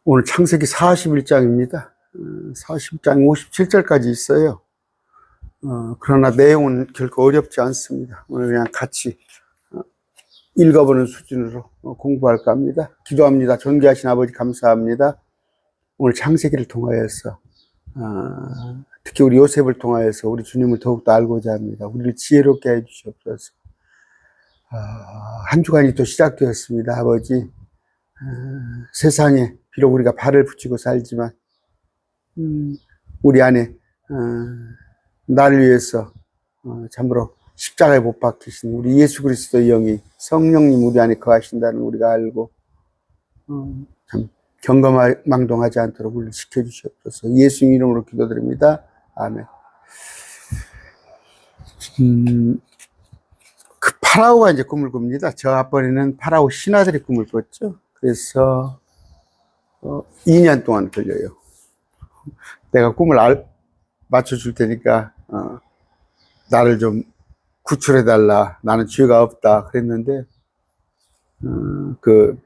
오늘 창세기 41장입니다. 41장 57절까지 있어요. 그러나 내용은 결코 어렵지 않습니다. 오늘 그냥 같이 읽어보는 수준으로 공부할까 합니다. 기도합니다. 존귀하신 아버지 감사합니다. 오늘 창세기를 통하여서 특히 우리 요셉을 통하여서 우리 주님을 더욱더 알고자 합니다. 우리를 지혜롭게 해주시옵소서. 한 주간이 또 시작되었습니다. 아버지, 세상에 비록 우리가 발을 붙이고 살지만 우리 안에 나를 위해서 참으로 십자가에 못 박히신 우리 예수 그리스도의 영이 성령님 우리 안에 거하신다는 우리가 알고 참 경거망동하지 않도록 우리를 지켜주시옵소서. 예수 이름으로 기도드립니다. 아멘. 그 파라오가 이제 꿈을 꿉니다. 저 앞번에는 파라오 신하들이 꿈을 꿨죠. 그래서 2년 동안 걸려요. 내가 꿈을 맞춰줄 테니까 나를 좀 구출해달라. 나는 죄가 없다. 그랬는데 그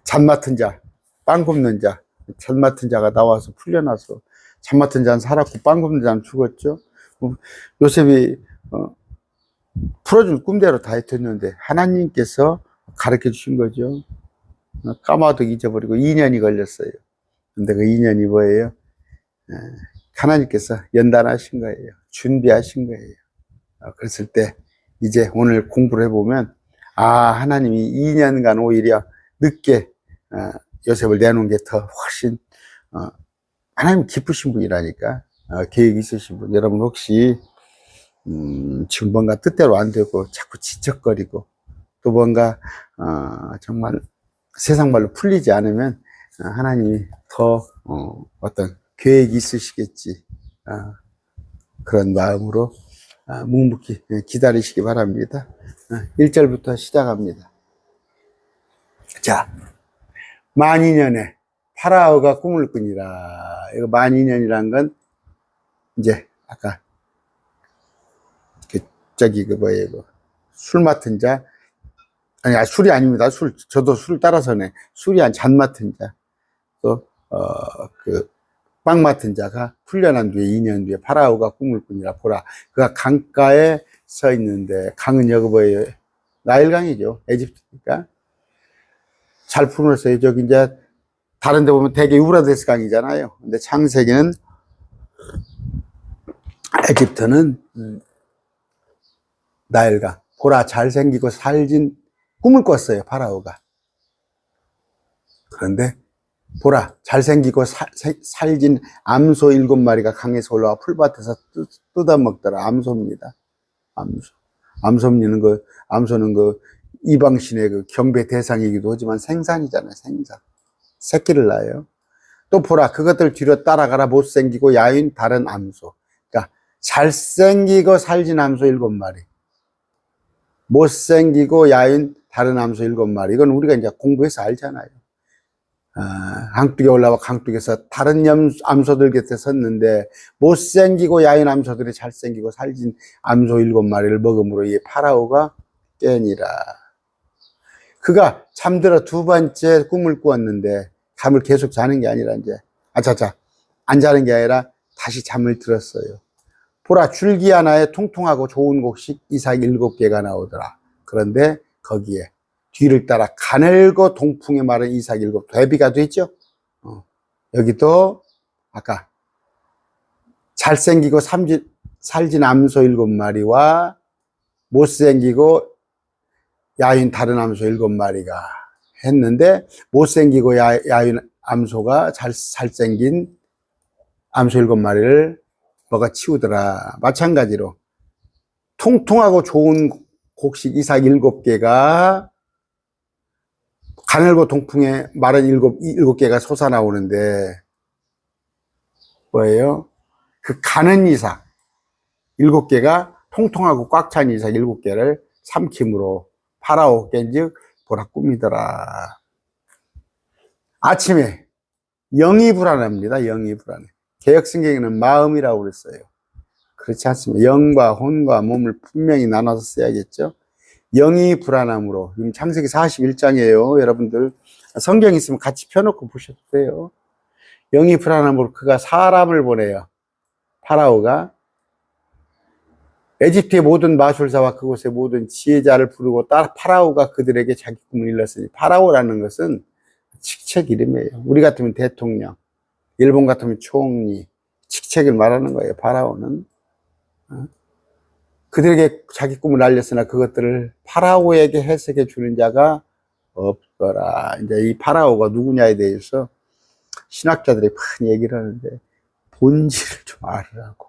잔 맡은 자, 빵 굽는 자, 잔 맡은 자가 나와서 풀려나서 잔 맡은 자는 살았고 빵 굽는 자는 죽었죠. 요셉이 풀어준 꿈대로 다 했었는데 하나님께서 가르쳐 주신 거죠. 까마도 잊어버리고 2년이 걸렸어요. 근데 그 2년이 뭐예요? 하나님께서 연단하신 거예요. 준비하신 거예요. 그랬을 때 이제 오늘 공부를 해보면 하나님이 2년간 오히려 늦게 요셉을 내놓은 게 더 훨씬 하나님 기쁘신 분이라니까. 계획이 있으신 분. 여러분 혹시 지금 뭔가 뜻대로 안 되고 자꾸 지적거리고 또 뭔가 정말 세상 말로 풀리지 않으면 하나님이 더 어떤 계획이 있으시겠지. 그런 마음으로 묵묵히 기다리시기 바랍니다. 1절부터 시작합니다. 자, 만이년에 파라오가 꿈을 꾸니라. 이거 만이년이란 건 이제 아까 그 뭐예요? 술 맡은 자, 아니 술이 아닙니다. 저도 술 따라서네. 술이 아닌 잔 맡은 자, 또 그 빵 맡은 자가 풀려난 뒤에 2년 뒤에 파라오가 꿈을 꾸니라. 보라, 그가 강가에 서 있는데, 강은 여기 뭐예요? 나일강이죠. 에집트니까. 잘 풀어놨어요. 저기 이제 다른 데 보면 되게 유브라데스 강이잖아요. 근데 창세기는 에집트는 나일강. 보라, 잘생기고 살진 꿈을 꿨어요, 파라오가. 그런데 보라, 잘생기고 살진 암소 7마리가 강에서 올라와 풀밭에서 뜯어먹더라. 암소입니다. 암소는 그 이방신의 그 경배 대상이기도 하지만 생산이잖아요. 생산. 새끼를 낳아요. 또 보라, 그것들 뒤로 따라가라. 못생기고 야윈 다른 암소. 그러니까 잘생기고 살진 암소 7마리. 못생기고 야윈 다른 암소 7마리. 이건 우리가 이제 공부해서 알잖아요. 강둑에 올라와 강둑에서 다른 암소들 곁에 섰는데 못생기고 야윈 암소들이 잘생기고 살진 암소 7마리를 먹음으로 이 파라오가 깨니라. 그가 잠들어 두 번째 꿈을 꾸었는데 잠을 계속 자는 게 아니라 이제 안 자는 게 아니라 다시 잠을 들었어요. 보라, 줄기 하나에 통통하고 좋은 곡식 이삭 7개가 나오더라. 그런데 거기에 뒤를 따라 가늘고 동풍에 마른 이삭 7, 대비가 되죠. 여기도 아까 잘생기고 살진 암소 7마리와 못생기고 야윈 다른 암소 7마리가 했는데 못생기고 야윈 암소가 잘생긴 암소 7마리를 뭐가 치우더라. 마찬가지로 통통하고 좋은 곡식 이삭 7개가 가늘고 동풍에 마른 7개가 솟아나오는데 뭐예요? 그 가는 이삭 7개가 통통하고 꽉 찬 이삭 7개를 삼킴으로 파라오 깬즉 보라 꿈이더라. 아침에 영이 불안합니다. 영이 불안해. 개역성경에는 마음이라고 그랬어요. 그렇지 않습니다. 영과 혼과 몸을 분명히 나눠서 써야겠죠. 영이 불안함으로. 지금 창세기 41장이에요. 여러분들 성경 있으면 같이 펴놓고 보셔도 돼요. 영이 불안함으로 그가 사람을 보내요. 파라오가 에집트의 모든 마술사와 그곳의 모든 지혜자를 부르고 따라 파라오가 그들에게 자기 꿈을 일렀으니, 파라오라는 것은 직책 이름이에요. 우리 같으면 대통령, 일본 같으면 총리, 직책을 말하는 거예요. 파라오는. 그들에게 자기 꿈을 알렸으나 그것들을 파라오에게 해석해 주는 자가 없더라. 이제 이 파라오가 누구냐에 대해서 신학자들이 많이 얘기를 하는데, 본질을 좀 알으라고.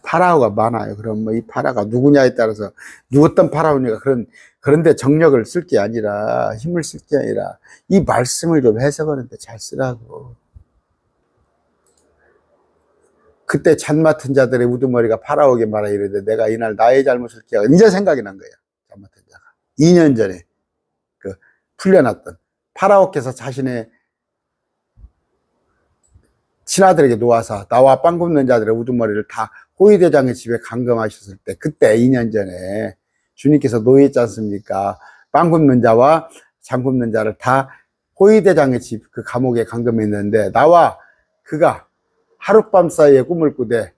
파라오가 많아요. 그럼 뭐 이 파라가 누구냐에 따라서 어떤 파라오니까 그런데 정력을 쓸 게 아니라, 힘을 쓸 게 아니라 이 말씀을 좀 해석하는데 잘 쓰라고. 그때 잔 맡은 자들의 우두머리가 파라오에게 말하 이르되 내가 이날 나의 잘못을 기하고, 이제 생각이 난 거야. 잔 맡은 자가 2년 전에 그 풀려났던 파라오께서 자신의 신하들에게 놓아서 나와 빵 굽는 자들의 우두머리를 다 호위대장의 집에 감금하셨을 때, 그때 2년 전에 주님께서 노예했지 않습니까? 빵 굽는 자와 장 굽는 자를 다 호위대장의 집 그 감옥에 감금했는데, 나와 그가 하룻밤 사이에 꿈을 꾸되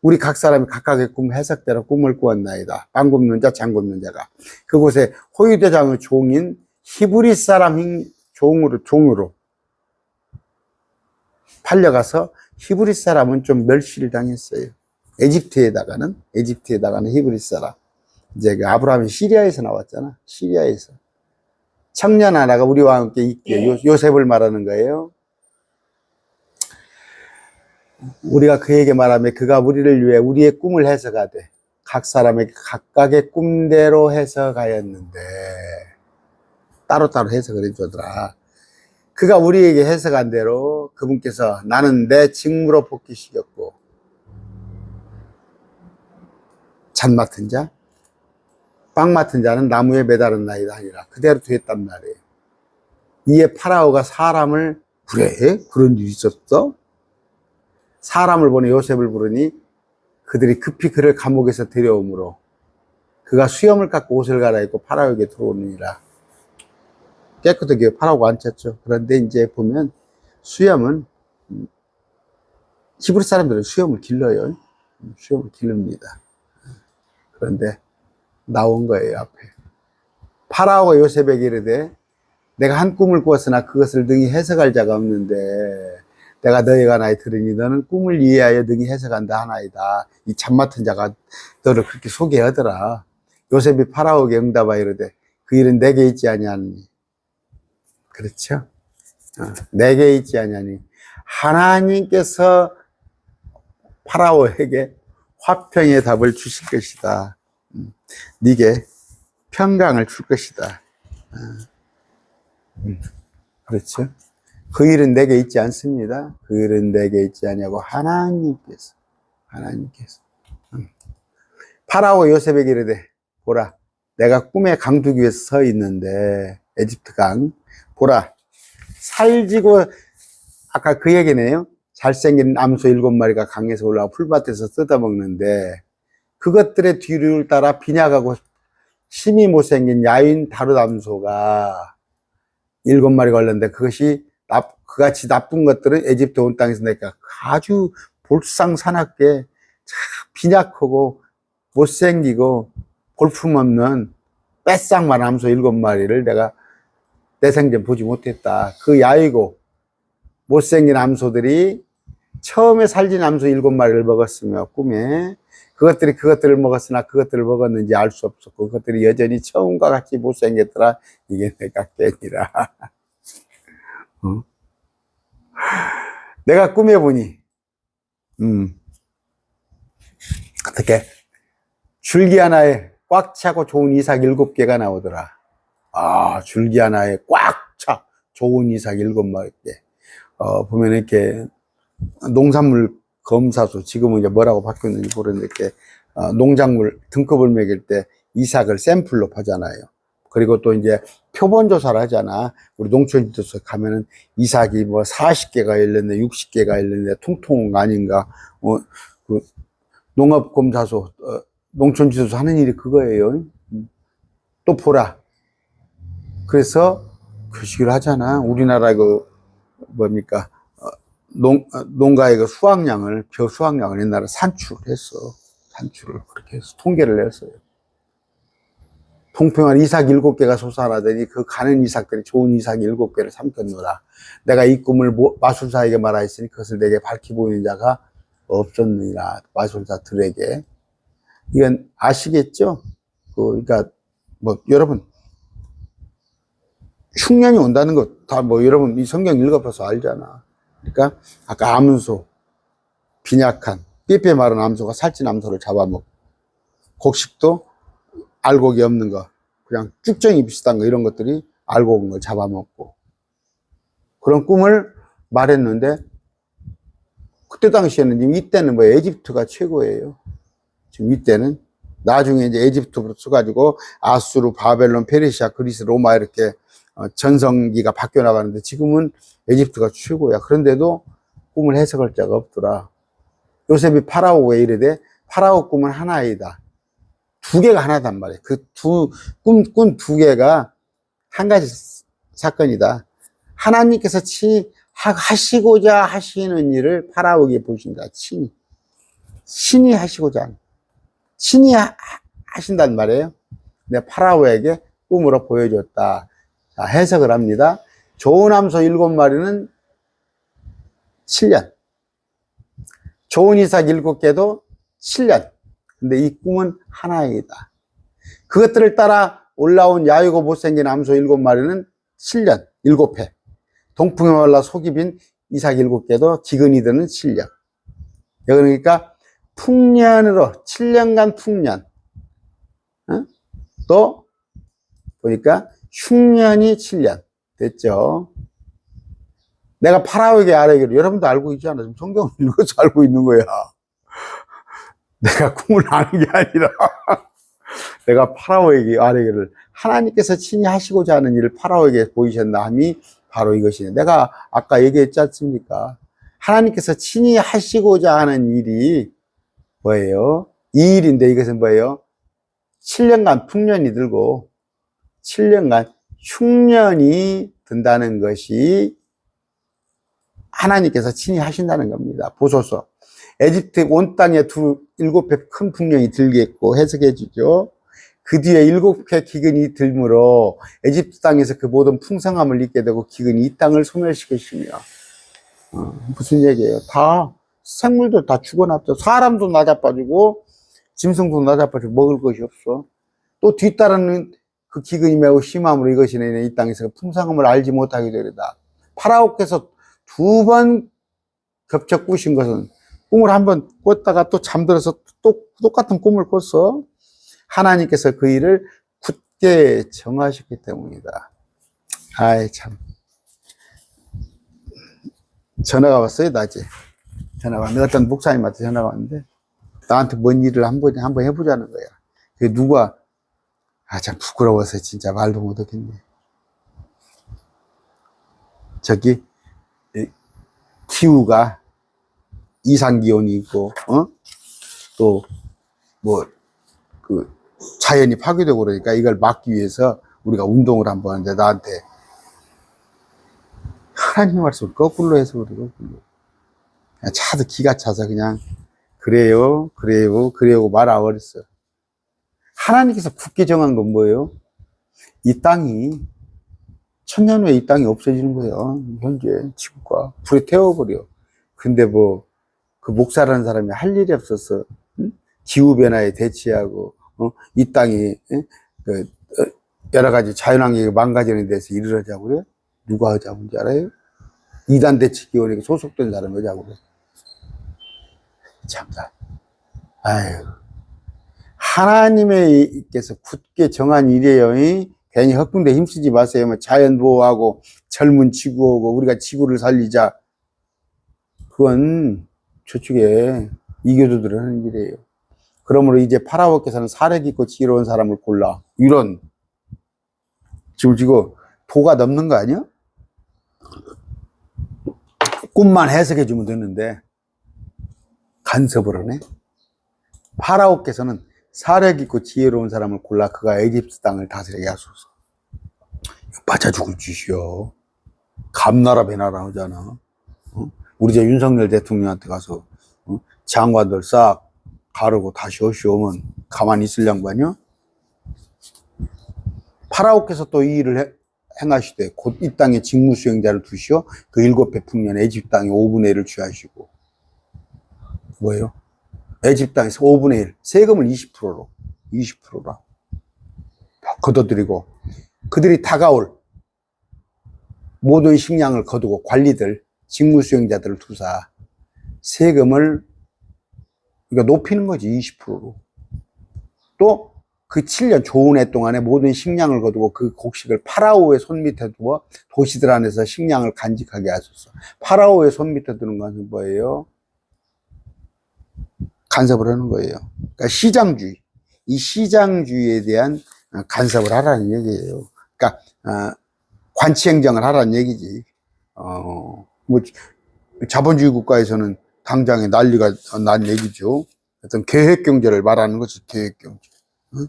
우리 각 사람이 각각의 꿈 해석대로 꿈을 꾸었나이다. 빵 굽는 자, 장 굽는 자가 그곳에 호위대장의 종인 히브리 사람 종으로 팔려가서, 히브리 사람은 좀 멸시를 당했어요. 에집트에다가는 히브리 사람. 이제 그 아브라함이 시리아에서 나왔잖아. 시리아에서. 청년 하나가 우리와 함께 있기에, 요셉을 말하는 거예요. 우리가 그에게 말하면 그가 우리를 위해 우리의 꿈을 해석하되 각 사람에게 각각의 꿈대로 해석하였는데, 따로따로 해석을 해주더라. 그가 우리에게 해석한 대로 그분께서 나는 내 직무로 복귀시켰고, 잔 맡은 자, 빵 맡은 자는 나무에 매달은 나이다 아니라 그대로 됐단 말이에요. 이에 파라오가 사람을, 그래? 그런 일이 있었어? 사람을 보내 요셉을 부르니 그들이 급히 그를 감옥에서 데려오므로 그가 수염을 깎고 옷을 갈아입고 파라오에게 들어오느니라. 깨끗하게 파라오가 앉혔죠. 그런데 이제 보면 수염은, 히브리 사람들은 수염을 길러요. 수염을 기릅니다. 그런데 나온 거예요, 앞에. 파라오가 요셉에게 이르되 내가 한 꿈을 꾸었으나 그것을 능히 해석할 자가 없는데 내가 너희가 나에 들으니 너는 꿈을 이해하여 능히 해석한다 하나이다. 이 잠 맡은 자가 너를 그렇게 소개하더라. 요셉이 파라오에게 응답하여 이르되 그 일은 내게 있지 아니하니. 그렇죠? 내게 있지 아니하니 하나님께서 파라오에게 화평의 답을 주실 것이다. 네게 평강을 줄 것이다. 그렇죠? 그 일은 내게 있지 않습니다. 그 일은 내게 있지 아니하고 하나님께서. 파라오가 요셉에게 이르되 보라, 내가 꿈에 강둑 위에 서 있는데, 에집트 강, 보라, 살지고, 아까 그 얘기네요. 잘생긴 암소 7마리가 강에서 올라와 풀밭에서 뜯어먹는데, 그것들의 뒤를 따라 빈약하고 심이 못생긴 야윈 다룻암소가 7마리가 걸렸는데, 그같이 나쁜 것들은 에집트 온 땅에서 내니까 아주 볼상사납게 빈약하고 못생기고 볼품없는 뺏상만 암소 7마리를 내가 내 생전 보지 못했다. 그 야이고 못생긴 암소들이 처음에 살진 암소 7마리를 먹었으며 꿈에 그것들을 먹었으나 그것들을 먹었는지 알 수 없었고 그것들이 여전히 처음과 같이 못생겼더라. 이게 내가 깨니라. 내가 꿈에 보니 어떻게 줄기 하나에 꽉 차고 좋은 이삭 7개가 나오더라. 줄기 하나에 꽉 차 좋은 이삭 7마리. 보면 이렇게 농산물 검사소, 지금은 이제 뭐라고 바뀌었는지 모르는데, 이렇게 농작물 등급을 매길 때 이삭을 샘플로 파잖아요. 그리고 또 이제 표본조사를 하잖아. 우리 농촌지도서 가면은 이삭이 뭐 40개가 열렸네, 60개가 열렸네, 통통 아닌가. 그 농업검사소, 농촌지도서 하는 일이 그거예요. 또 보라. 그래서 교식을 하잖아. 우리나라 뭡니까? 농가의 수확량을, 벼 수확량을 옛날에 산출했어. 산출을 그렇게 해서 통계를 냈어요. 통평한 이삭 7개가 솟아나더니 그 가는 이삭들이 좋은 이삭 7개를 삼켰노라. 내가 이 꿈을 마술사에게 말하였으니 그것을 내게 밝히 보이는 자가 없었느니라. 마술사들에게. 이건 아시겠죠? 그러니까 여러분 흉년이 온다는 거 다 여러분 이 성경 읽어봐서 알잖아. 그러니까 아까 암소, 빈약한 삐삐 마른 암소가 살찐 암소를 잡아먹고, 곡식도 알곡이 없는 거, 그냥 쭉정이 비슷한 거, 이런 것들이 알곡 온 걸 잡아먹고, 그런 꿈을 말했는데, 그때 당시에는 지금 이때는 에집트가 최고예요. 지금 이때는. 나중에 이제 에집트부터 써가지고 아수르, 바벨론, 페르시아, 그리스, 로마 이렇게 전성기가 바뀌어 나가는데, 지금은 에집트가 최고야. 그런데도 꿈을 해석할 자가 없더라. 요셉이 파라오에 이르되 파라오 꿈은 하나이다. 2개가 하나단 말이에요. 그 꿈 2개가 한 가지 사건이다. 하나님께서 하시고자 하시는 일을 파라오에게 보신다. 신이 하시고자 신이 하신단 말이에요. 근데 파라오에게 꿈으로 보여줬다. 자, 해석을 합니다. 좋은 암소 7마리는 7년. 좋은 이삭 7개도 7년. 근데 이 꿈은 하나이다. 그것들을 따라 올라온 야위고 못생긴 암소 7마리는 7년, 7회. 동풍에 올라 속이 빈 이삭 7개도 기근이 드는 7년. 그러니까 풍년으로 7년간 풍년. 또 보니까 흉년이 7년. 됐죠? 내가 파라오에게 아뢰기를, 여러분도 알고 있잖아. 지금 성경을 읽어서 알고 있는 거야. 내가 꿈을 아는 게 아니라 내가 파라오에게 아뢰기를, 하나님께서 친히 하시고자 하는 일을 파라오에게 보이셨나 함이 바로 이것이네. 내가 아까 얘기했지 않습니까? 하나님께서 친히 하시고자 하는 일이 뭐예요? 이 일인데, 이것은 뭐예요? 7년간 풍년이 들고 7년간 흉년이 든다는 것이 하나님께서 친히 하신다는 겁니다. 보소서. 에집트 온 땅에 7회 큰 풍년이 들겠고, 해석해 주죠. 그 뒤에 7회 기근이 들므로 에집트 땅에서 그 모든 풍성함을 잊게 되고 기근이 이 땅을 소멸시키시며. 무슨 얘기예요? 다 생물도 다 죽어났죠. 사람도 나자빠지고 짐승도 나자빠지고 먹을 것이 없어. 또 뒤따르는 그 기근이 매우 심함으로 이것이 이 땅에서 풍성함을 알지 못하게 되리다. 파라오께서 2번 겹쳐 꾸신 것은, 꿈을 한번 꿨다가 또 잠들어서 또 똑같은 꿈을 꿨어. 하나님께서 그 일을 굳게 정하셨기 때문이다. 아이, 참. 전화가 왔어요, 낮에. 전화가 왔는데, 어떤 목사님한테 전화가 왔는데, 나한테 뭔 일을 한번 해보자는 거야. 그 누가, 참 부끄러워서 진짜 말도 못하겠네. 저기, 기후가 이상기온이 있고, 또, 자연이 파괴되고 그러니까 이걸 막기 위해서 우리가 운동을 한번 하는데, 나한테 하나님 말씀을 거꾸로 해서 그래, 거꾸로. 차도 기가 차서 그냥, 그래요 말하고 그랬어. 하나님께서 굳게 정한 건 뭐예요? 이 땅이, 1000년 후에 이 땅이 없어지는 거예요. 현재 지구가 불에 태워버려. 근데 그 목사라는 사람이 할 일이 없어서, 기후변화에 대치하고, 이 땅이 여러 가지 자연환경이 망가지는 데서 일을 하자고 그래? 누가 하자고 하는지 알아요? 이단 대책위원회에 소속된 사람이 하자고 그래. 참다. 아유, 하나님께서 굳게 정한 일이에요. 괜히 헛군데 힘쓰지 마세요. 자연 보호하고 젊은 지구하고 우리가 지구를 살리자. 그건 저쪽에 이교도들은 하는 일이에요. 그러므로 이제 파라오께서는 사력 있고 지혜로운 사람을 골라. 이런, 지금 도가 넘는 거 아니야? 꿈만 해석해 주면 되는데 간섭을 하네. 파라오께서는 사력 있고 지혜로운 사람을 골라 그가 에집트 땅을 다스리게 하소서. 맞아 죽을 짓이요. 감나라 배나라 하잖아. 어? 우리 저 윤석열 대통령한테 가서 장관들 싹 가르고 다시 오시오면 가만히 있을 양반이요? 파라오께서 또 이 일을 행하시되 곧 이 땅에 직무 수행자를 두시어 그 7배 풍년 에집트 땅에 5분의 1을 취하시고 뭐예요? 에집트 땅에서 5분의 1 세금을 20%라 걷어들이고 그들이 다가올 모든 식량을 거두고 관리들 직무 수행자들을 두사 세금을 그러니까 높이는 거지 20%로 또 그 7년 좋은 해 동안에 모든 식량을 거두고 그 곡식을 파라오의 손 밑에 두어 도시들 안에서 식량을 간직하게 하소서. 파라오의 손 밑에 두는 것은 뭐예요? 간섭을 하는 거예요. 그러니까 시장주의. 이 시장주의에 대한 간섭을 하라는 얘기예요. 그러니까 관치행정을 하라는 얘기지. 뭐 자본주의 국가에서는 당장에 난리가 난 얘기죠. 어떤 계획경제를 말하는 것이 계획경제. 응?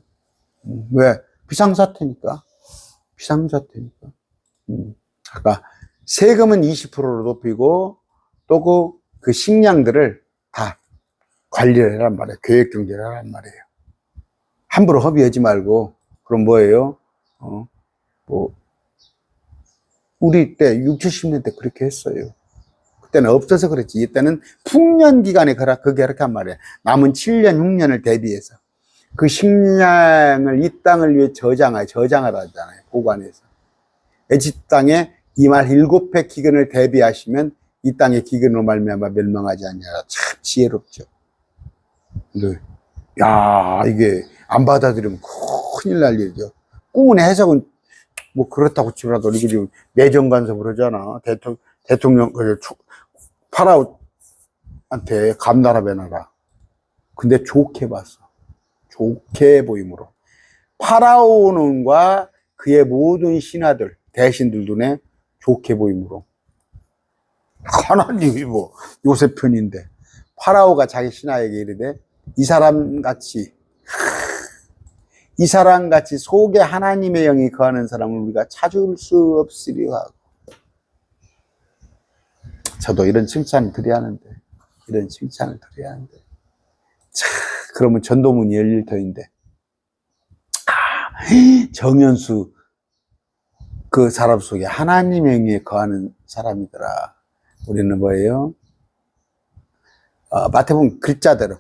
왜? 비상사태니까. 비상사태니까. 아까 세금은 20%로 높이고 또 그 식량들을 다 관리를 해란 말이에요. 계획경제를 하란 말이에요. 함부로 허비하지 말고 그럼 뭐예요? 뭐 우리 때 6, 70년대 그렇게 했어요. 그때는 없어서 그랬지. 이때는 풍년 기간에 그게 그렇게 한 말이에요. 남은 7년, 6년을 대비해서. 그 식량을 이 땅을 위해 저장하라 하잖아요. 보관해서. 에집트 땅에 이 말 7배 기근을 대비하시면 이 땅의 기근으로 말미암아 멸망하지 않냐라. 참 지혜롭죠. 네. 야, 이게 안 받아들이면 큰일 날 일이죠. 꿈은 해석은 뭐 그렇다고 치더라도 이게 지금 내정 간섭을 하잖아. 대통령 파라오한테 감나라 배나라. 근데 좋게 봤어. 좋게 보임으로. 파라오는과 그의 모든 신하들, 대신들 눈에 좋게 보임으로. 하나님이 뭐 요셉 편인데 파라오가 자기 신하에게 이르되 이 사람같이 속에 하나님의 영이 거하는 사람을 우리가 찾을 수 없으리라 하고. 저도 이런 칭찬을 드려야 하는데 참, 그러면 전도문이 열릴 터인데 정연수 그 사람 속에 하나님의 영이 거하는 사람이더라. 우리는 뭐예요? 마태복음 글자대로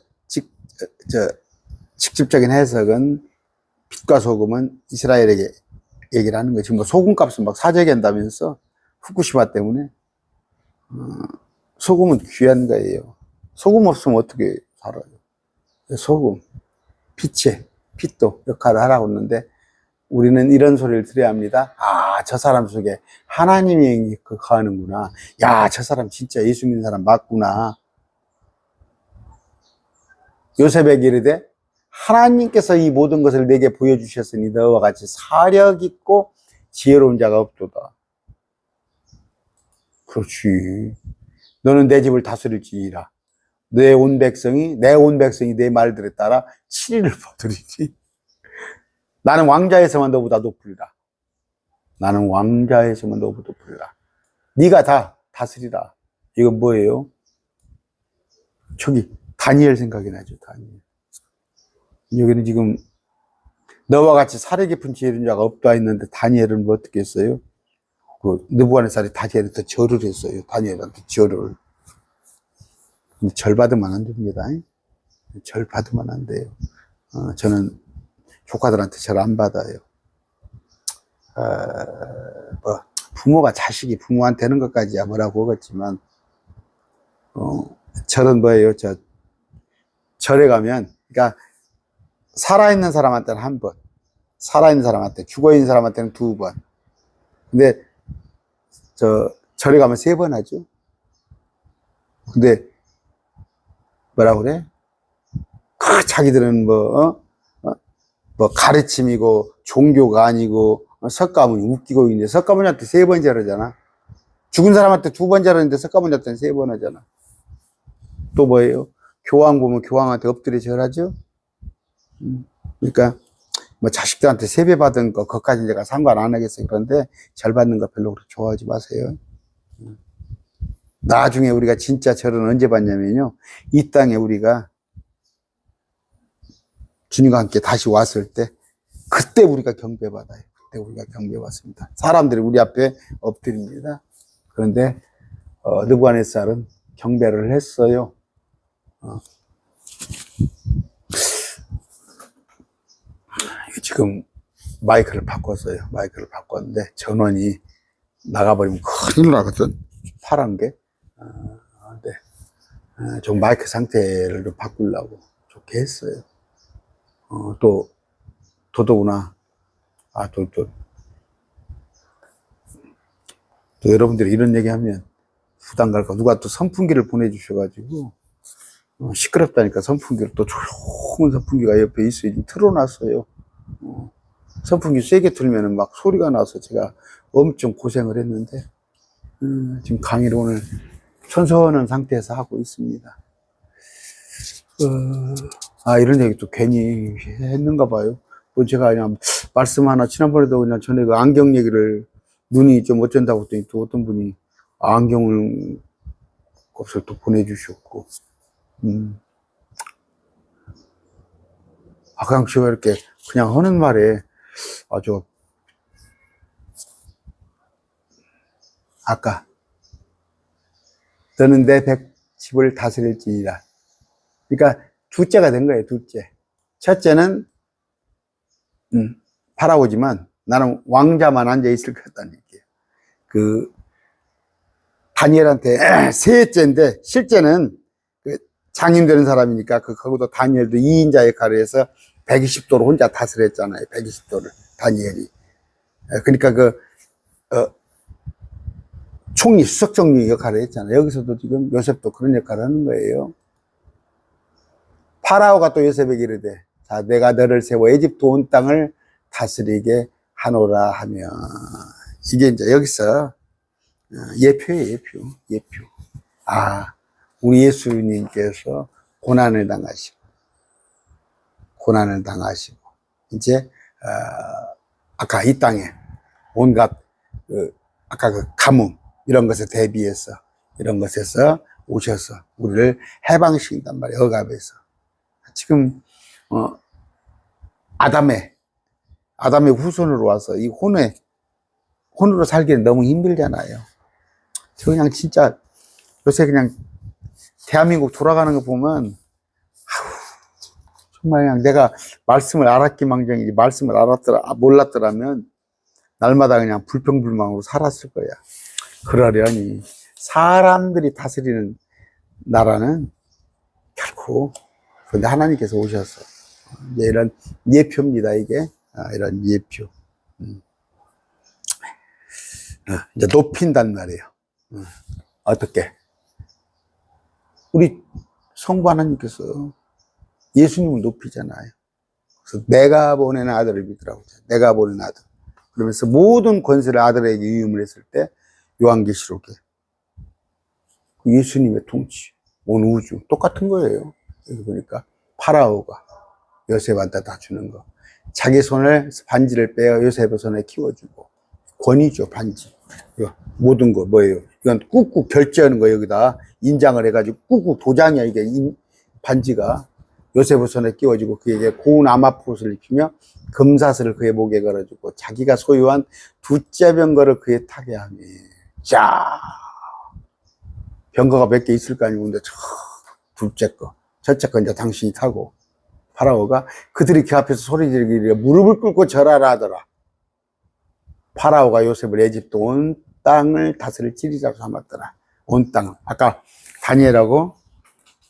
직접적인 해석은 빛과 소금은 이스라엘에게 얘기를 하는 거지. 뭐 소금값은 막 사재기 한다면서 후쿠시마 때문에 소금은 귀한 거예요. 소금 없으면 어떻게 살아요? 소금, 빛도 역할을 하라고 했는데 우리는 이런 소리를 들어야 합니다. 아, 저 사람 속에 하나님이 거하는구나. 야, 저 사람 진짜 예수 믿는 사람 맞구나. 요셉에게 이르되 하나님께서 이 모든 것을 내게 보여주셨으니 너와 같이 사력 있고 지혜로운 자가 없도다. 그렇지. 너는 내 집을 다스릴지니라. 내 온 백성이 내 말들에 따라 7일을 거두리니 나는 왕자에서만 너보다 높으리라. 네가 다 다스리라. 이건 뭐예요? 저기 다니엘 생각이 나죠. 다니엘. 여기는 지금 너와 같이 사려 깊은 지혜로운 자가 없다 했는데 다니엘은 뭐 어떻게 했어요? 그 느부갓네살이 다니엘한테 절을 했어요. 다니엘한테 절을. 근데 절 받으면 안 됩니다. 절 받으면 안 돼요. 저는 조카들한테 절 안 받아요. 뭐 부모가 자식이 부모한테 하는 것까지야 뭐라고 하겠지만 절은 뭐예요? 절에 가면 그러니까 살아있는 사람한테는 한 번, 살아있는 사람한테, 죽어있는 사람한테는 2번. 근데 절에 가면 3번 하죠. 근데 뭐라고 그래? 자기들은 뭐 가르침이고 종교가 아니고 석가모니 웃기고 있는데 석가모니한테 3번 절하잖아. 죽은 사람한테 2번 절하는데 석가모니한테는 3번 하잖아. 또 뭐예요? 교황 보면 교황한테 엎드려 절하죠. 그러니까 뭐 자식들한테 세배 받은 거, 그것까지 내가 상관 안 하겠어요. 그런데 잘 받는 거 별로 그렇게 좋아하지 마세요. 나중에 우리가 진짜 절은 언제 받냐면요. 이 땅에 우리가 주님과 함께 다시 왔을 때, 그때 우리가 경배받아요. 그때 우리가 경배받습니다. 사람들이 우리 앞에 엎드립니다. 그런데, 느부갓네살은 경배를 했어요. 지금 마이크를 바꿨어요. 마이크를 바꿨는데 전원이 나가버리면 큰일 나거든. 파란 게. 근데 좀 마이크 상태를 좀 바꾸려고 좋게 했어요. 또 더더구나 또 여러분들이 이런 얘기하면 부담 갈까. 누가 또 선풍기를 보내주셔가지고 시끄럽다니까 선풍기를 또 조용한 선풍기가 옆에 있어요. 지금 틀어놨어요. 선풍기 세게 틀면은 막 소리가 나서 제가 엄청 고생을 했는데 지금 강의를 오늘 선선한 상태에서 하고 있습니다. 이런 얘기 또 괜히 했는가 봐요. 뭐 제가 그냥 말씀 하나, 지난번에도 그냥 전에 그 안경 얘기를 눈이 좀 어쩐다고 했더니 또 어떤 분이 안경을 값을 또 보내주셨고, 그냥 제가 이렇게 그냥 하는 말에 아주 아까 너는 내 백집을 다스릴지니라. 그러니까 둘째가 된 거예요. 둘째. 첫째는 파라오지만 나는 왕자만 앉아 있을 거다는 얘기예요. 그 다니엘한테 셋째인데 실제는 그 장인 되는 사람이니까 그거도 다니엘도 2인자 역할을 해서 120도를 혼자 다스렸잖아요. 120도를 다니엘이. 그러니까 총리, 수석총리 역할을 했잖아요. 여기서도 지금 요셉도 그런 역할을 하는 거예요. 파라오가 또 요셉에게 이르되, 자, 내가 너를 세워 에집트 온 땅을 다스리게 하노라 하며, 이게 이제 여기서 예표예요, 예표. 우리 예수님께서 고난을 당하시고, 이제 아까 이 땅에 온갖 아까 그 가뭄 이런 것에 대비해서 이런 것에서 오셔서 우리를 해방시킨단 말이에요. 억압에서. 지금 아담의 후손으로 와서 이 혼으로 살기는 너무 힘들잖아요. 저 그냥 진짜 요새 그냥 대한민국 돌아가는 거 보면 정말 그냥 내가 말씀을 알았기망정이지 말씀을 몰랐더라면 날마다 그냥 불평불만으로 살았을 거야. 그러려니 사람들이 다스리는 나라는 결코, 그런데 하나님께서 오셔서 이제 이런 예표입니다. 이게 이런 예표. 이제 높인단 말이에요. 어떻게? 우리 성부 하나님께서 예수님을 높이잖아요. 그래서 내가 보낸 아들을 믿으라고 하죠. 내가 보낸 아들. 그러면서 모든 권세를 아들에게 위임을 했을 때 요한계시록에 예수님의 통치, 온 우주 똑같은 거예요. 여기 보니까 파라오가 요셉한테 다 주는 거, 자기 손을 반지를 빼어 요셉의 손에 키워주고, 권위죠. 반지. 모든 거 뭐예요? 이건 꾹꾹 결제하는 거. 여기다 인장을 해가지고 꾹꾹 도장이야. 이게 반지가 요셉의 손에 끼워지고 그에게 고운 아마포스를 입히며 금사슬을 그의 목에 걸어주고 자기가 소유한 두째 병거를 그의 타게 하며, 자, 병거가 몇 개 있을 거 아니고, 근데 둘째 거, 첫째 거 이제 당신이 타고, 파라오가 그들이 그 앞에서 소리 지르기를 무릎을 꿇고 절하라 하더라. 파라오가 요셉을 에집트 온 땅을 다스릴 지리자로 삼았더라. 온 땅을. 아까 다니엘하고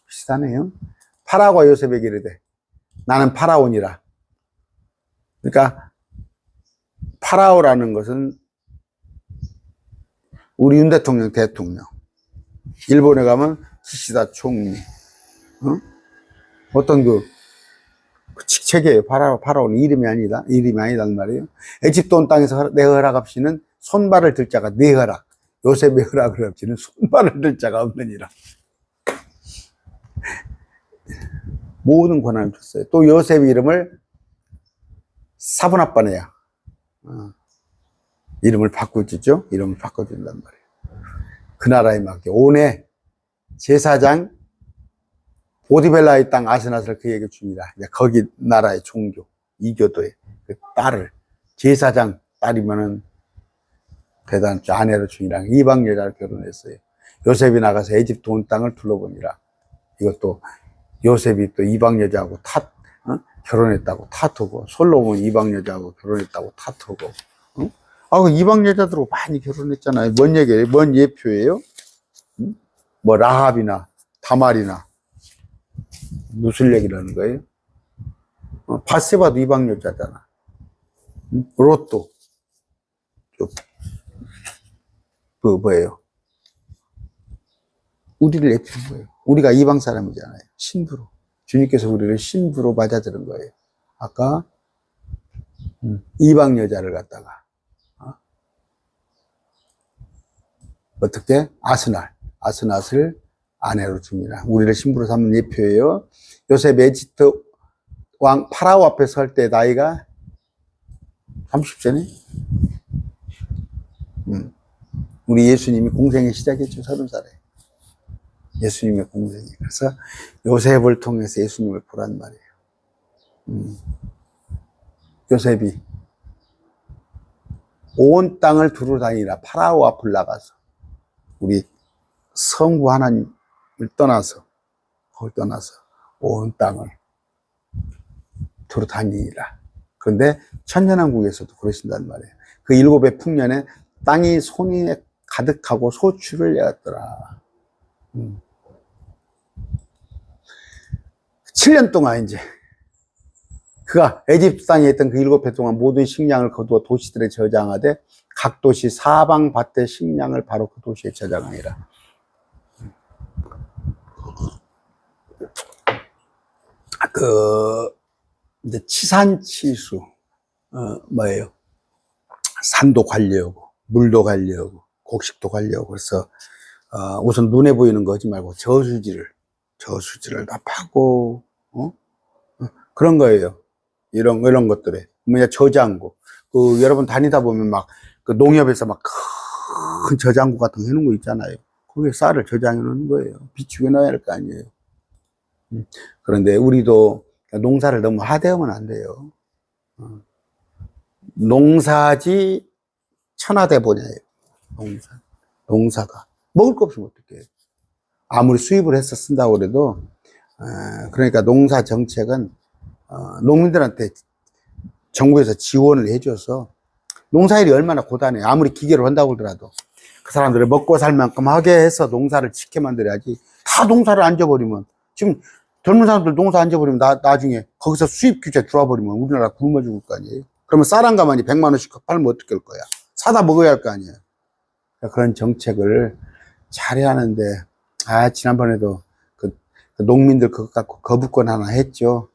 비슷하네요. 파라오가 요셉에게 이르되 나는 파라오니라. 그러니까 파라오라는 것은 우리 윤 대통령 대통령, 일본에 가면 기시다 총리, 어떤 그 직책이에요. 파라오는 이름이 아니단 말이에요. 에집트 온 땅에서 내 허락 없이는 손발을 들 자가, 내 허락, 요셉의 허락을 없이는 손발을 들 자가 없느니라. 모든 권한을 줬어요. 또 요셉 이름을 사분 아빠네야. 이름을 바꿔주죠. 이름을 바꿔준단 말이에요. 그 나라에 맞게 온에 제사장 보디벨라의 땅 아스낫을 그에게 줍니다. 거기 나라의 종교 이교도의 그 딸을 제사장 딸이면은 대단한 아내로 주니라. 이방 여자를 결혼했어요. 요셉이 나가서 에집트 온 땅을 둘러보니라. 이것도 요셉이 또 이방 여자하고 결혼했다고 탓하고, 솔로몬 이방 여자하고 결혼했다고 탓하고, 그 이방 여자들하고 많이 결혼했잖아요. 뭔 얘기예요? 뭔 예표예요? 뭐 라합이나 다말이나 무슨 얘기를 하는 거예요? 바세바도 이방 여자잖아. 롯도 뭐예요? 우리를 예표한 거예요. 우리가 이방 사람이잖아요. 신부로. 주님께서 우리를 신부로 맞아들은 거예요. 아까 이방 여자를 갖다가 어떻게? 아스낫을 아내로 줍니다. 우리를 신부로 삼는 예표예요. 요셉 에집트 왕 파라오 앞에 설 때 나이가 30세네. 우리 예수님이 공생의 시작했죠. 30살에. 예수님의 공생이. 그래서 요셉을 통해서 예수님을 보란 말이에요. 요셉이 온 땅을 두루 다니라. 파라오 앞을 나가서 우리 성부 하나님을 떠나서, 그걸 떠나서 온 땅을 두루 다니라. 그런데 천년왕국에서도 그러신단 말이에요. 그 7의 풍년에 땅이 손이 가득하고 소출을 내었더라. 7년 동안 이제 그가 에집트 땅에 있던 그 7해 동안 모든 식량을 거두어 도시들에 저장하되 각 도시 사방 밭의 식량을 바로 그 도시에 저장하니라. 이제 치산치수, 뭐예요? 산도 관리하고, 물도 관리하고, 곡식도 관리하고, 그래서, 우선 눈에 보이는 거 하지 말고 저수지를 다 파고, 그런 거예요. 이런 것들에. 저장고. 여러분 다니다 보면 그 농협에서 큰 저장고 같은 거 해놓은 거 있잖아요. 거기에 쌀을 저장해 놓는 거예요. 비축해 놔야 할 거 아니에요. 그런데 우리도 농사를 너무 하대하면 안 돼요. 농사지 천하대보냐예요. 농사가. 먹을 거 없으면 어떡해요. 아무리 수입을 해서 쓴다고 그래도, 그러니까 농사 정책은, 농민들한테 정부에서 지원을 해줘서 농사일이 얼마나 고단해요. 아무리 기계로 한다고 하더라도 그 사람들을 먹고 살 만큼 하게 해서 농사를 짓게 만들어야지. 다 농사를 앉아버리면, 지금 젊은 사람들 농사 앉아버리면 나중에 거기서 수입 규제 들어와버리면 우리나라 굶어 죽을 거 아니에요. 그러면 쌀 한 가마니 100만 원씩 팔면 어떻게 할 거야? 사다 먹어야 할 거 아니에요. 그런 정책을 잘해야 하는데, 지난번에도 그 농민들 그거 갖고 거부권 하나 했죠.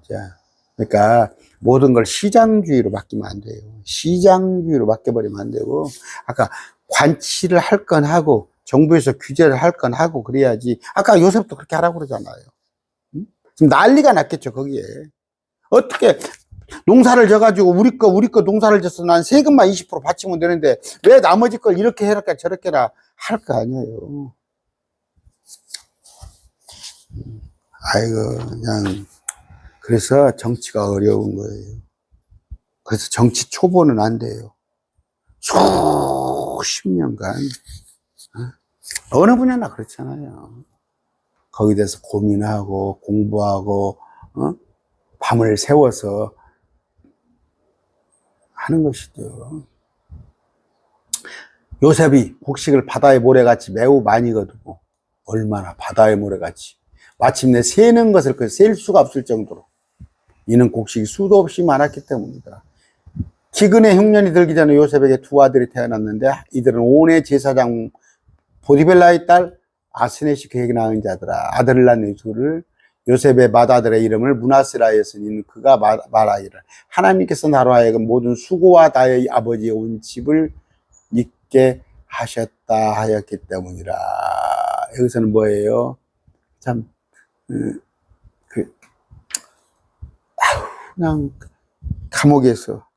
진짜. 그러니까 모든 걸 시장주의로 맡기면 안 돼요. 시장주의로 맡겨버리면 안 되고, 아까 관치를 할 건 하고, 정부에서 규제를 할 건 하고 그래야지. 아까 요셉도 그렇게 하라고 그러잖아요. 지금 난리가 났겠죠, 거기에. 어떻게 농사를 져가지고 우리 거 농사를 져서 난 세금만 20% 바치면 되는데 왜 나머지 걸 이렇게 해라 저렇게 해라 할 거 아니에요. 그냥 그래서 정치가 어려운 거예요. 그래서 정치 초보는 안 돼요. 수십 년간 어느 분야나 그렇잖아요. 거기에 대해서 고민하고 공부하고 밤을 새워서 하는 것이죠. 요셉이 곡식을 바다의 모래같이 매우 많이 거두고, 얼마나 바다의 모래같이 마침내 세는 것을 셀 수가 없을 정도로, 이는 곡식이 수도 없이 많았기 때문이다. 기근의 흉년이 들기 전에 요셉에게 두 아들이 태어났는데 이들은 온의 제사장 보디벨라의 딸 아스넷이 그에게 낳은 자더라. 아들을 낳은 요셉의 맏아들의 이름을 므낫세라 하였으니 그가 말하기를 하나님께서 나로 하여금 모든 수고와 나의 아버지의 온 집을 있게 하셨다 하였기 때문이라. 여기서는 뭐예요? 참 그냥 감옥에서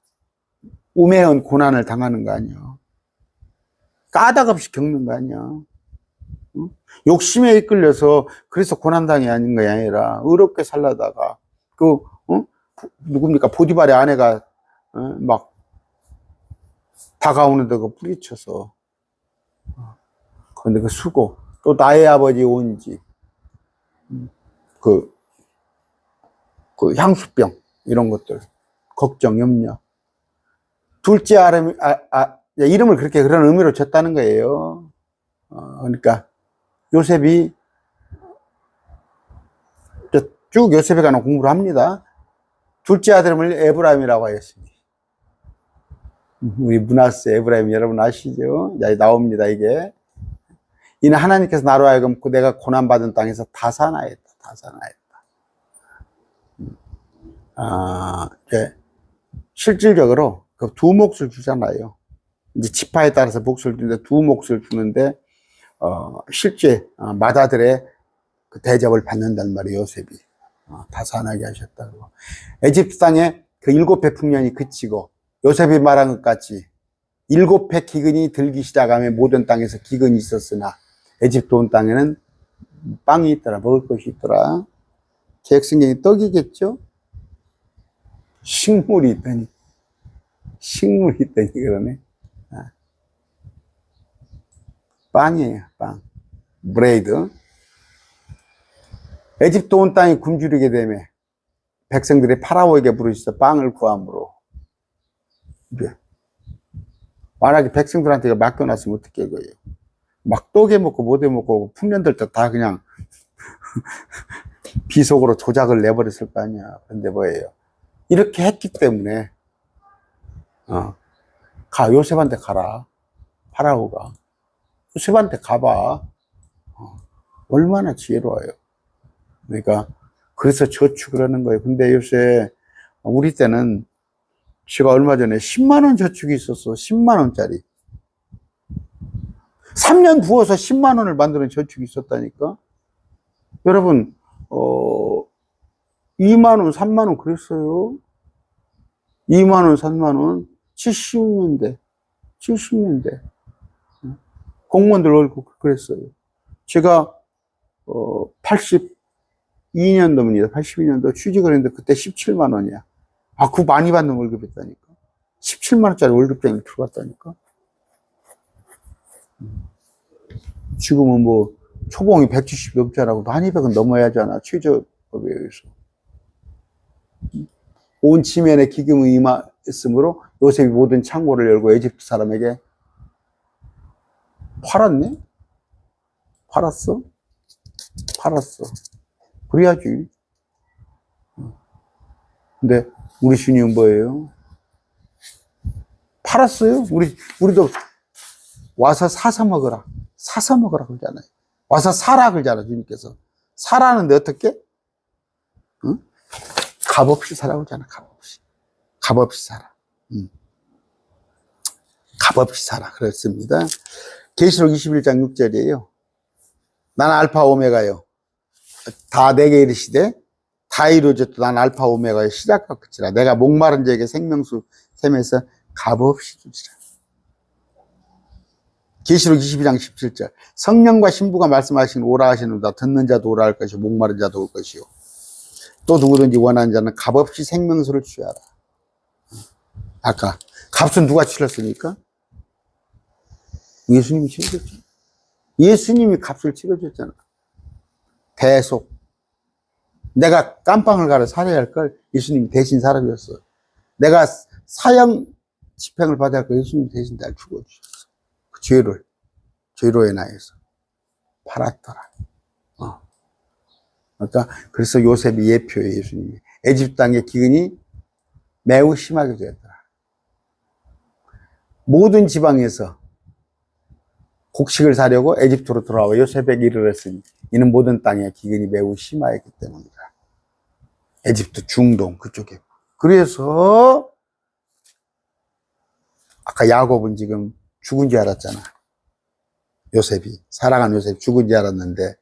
우매한 고난을 당하는 거 아니야. 까닭없이 겪는 거 아니야. 응? 욕심에 이끌려서 그래서 고난당이 아닌 게 아니라 의롭게 살려다가 누굽니까? 보디발의 아내가 막 다가오는데 그 뿌리쳐서 그런데 그 수고 또 나의 아버지 온지 그 향수병 이런 것들 걱정 염려 둘째 이름을 그렇게 그런 의미로 줬다는 거예요. 그러니까 요셉이 쭉 요셉에 관한 공부를 합니다. 둘째 아들을 에브라임이라고 하였습니다. 우리 므낫세 에브라임 여러분 아시죠? 나옵니다 이게. 이는 하나님께서 나로 하여금 내가 고난받은 땅에서 다 사나이다. 이제 실질적으로 그 두 몫을 주잖아요. 이제 지파에 따라서 몫을 주는데 두 몫을 주는데 실제 맏아들의 그 대접을 받는단 말이에요. 요셉이 다 사나게 하셨다고. 에집트 땅에 그 7해 풍년이 그치고 요셉이 말한 것 같이 7해 기근이 들기 시작하면 모든 땅에서 기근이 있었으나 에집트 온 땅에는 빵이 있더라. 먹을 것이 있더라. 계획성경이 떡이겠죠? 식물이 있다니 그러네. 빵이에요, 빵. 브레이드. 에집트 온 땅이 굶주리게 되면 백성들이 파라오에게 부르짖어 빵을 구함으로. 만약에 백성들한테 맡겨놨으면 어떻게 해, 거예요? 막 떡에 먹고 못해 먹고 풍년들 때 다 그냥 비속어로 조작을 내버렸을 거 아니야. 근데 뭐예요? 이렇게 했기 때문에 요셉한테 가라. 파라오가 요셉한테 가봐. 얼마나 지혜로워요. 그러니까 그래서 저축을 하는 거예요. 근데 요새 우리 때는 제가 얼마 전에 10만 원 저축이 있었어. 10만 원짜리 3년 부어서 10만 원을 만드는 저축이 있었다니까. 여러분 2만 원 3만 원 그랬어요. 2만 원 3만 원 70년대 공무원들 월급 그랬어요. 제가 82년도입니다. 82년도 취직을 했는데 그때 17만 원이야. 그거 많이 받는 월급이었다니까. 17만 원짜리 월급쟁이 들어갔다니까. 지금은 뭐 초봉이 170 넘잖아. 한 200은 넘어야 하잖아. 최저법에 의해서. 온 지면에 기금이 임하였으므로 요셉이 모든 창고를 열고 에집트 사람에게 팔았네? 팔았어. 그래야지. 근데 우리 주님은 뭐예요? 팔았어요. 우리도 와서 사서 먹어라 그러잖아요. 와서 사라 그러잖아, 주님께서. 사라는데 어떻게? 응? 값없이 사라고 하잖아, 값없이 사라. 값없이 사라. 그렇습니다. 계시록 21장 6절이에요. 난 알파 오메가요. 다 내게 이르시되 다 이루어졌다. 난 알파 오메가의 시작과 끝이라. 내가 목마른 자에게 생명수 샘에서 값없이 주시라. 계시록 22장 17절. 성령과 신부가 말씀하신 오라 하시는다. 듣는 자도 오라 할 것이요 목마른 자도 올 것이요. 또 누구든지 원하는 자는 값없이 생명수를 취하라. 아까 값은 누가 치렀습니까? 예수님이 치러줬죠. 예수님이 값을 치러줬잖아. 대속. 내가 깜빵을 가려 살해야 할 걸 예수님이 대신 살아줬어. 내가 사형 집행을 받아야 할 걸 예수님이 대신 날 죽어주셨어. 그 죄로 인하여서 팔았더라. 그러니까 그래서 요셉이 예표예요. 예수님이 에집트 땅의 기근이 매우 심하게 되었더라. 모든 지방에서 곡식을 사려고 에집트로 돌아와 요셉에게 이르렀으니 이는 모든 땅에 기근이 매우 심하였기 때문이다. 에집트 중동 그쪽에. 그래서 아까 야곱은 지금 죽은 줄 알았잖아. 요셉이 사랑한 요셉이 죽은 줄 알았는데